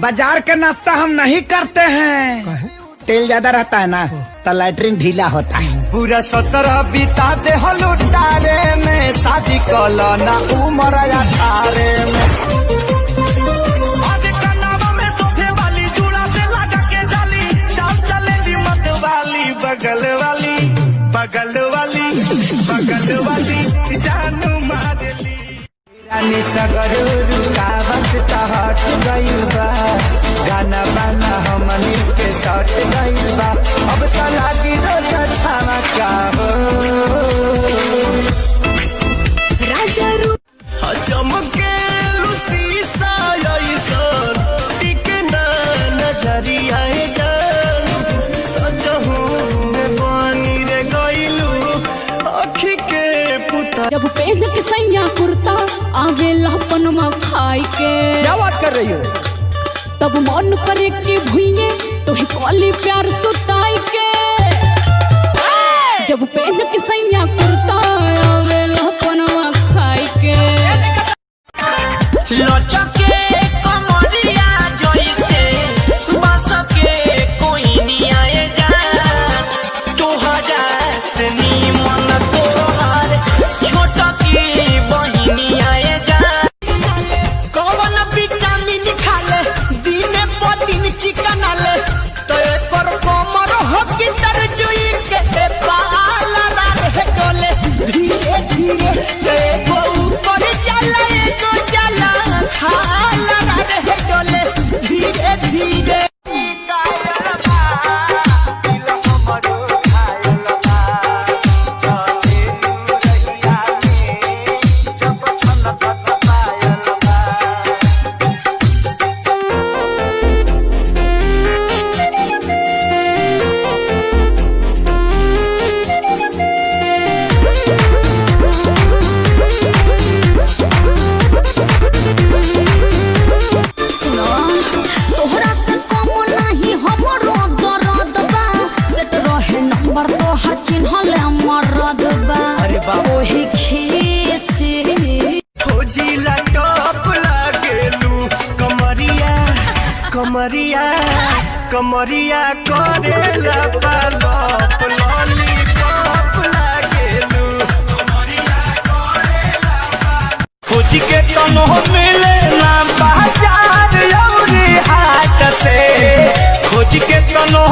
बाजार का नाश्ता हम नहीं करते हैं। तेल ज्यादा रहता है ना तो लैट्रिन ढीला होता है। पूरा 17 बिता दे हलुटारे में, शादी कलो ना उम्र 18 में। बगल वाली बगल वाली बगल वाली जानू मारली रानी सगर रुकावट त हट गइल बा, गाना बाना हमनी के सट गइल बा, अब त लागी रोज छावा का हो राजा रू चमके लुसीसा ऐसन टिके ना नजरिया जान सजहू जब पहन के सैया कुर्ता आवेला पनमा खाई के। क्या बात कर रही हो? तब मन करे कि भुइये तोहे कॉली प्यार सुताई के। जब पहन के सैया कुर्ता आवेला पनमा खाई के। लचके कमरिया जइसे बस के कोई नहीं आए जा, तोहरा से नीमन तोहार छोटा की बहिनी आए जा। कौन विटामिन खाले दिन पर दिन चिकन आले, तो पर कमर हो कि तरजुई के बाल रहे डोले धीरे धीरे एगो ऊपर चला एगो चला खाला रहे डोले धीरे धीरे। कमरिया कमरिया करेला पालप लॉलीपॉप लागेलू, खोज के तनो मिले ना बाजार औरी हाट से, खोज के तनो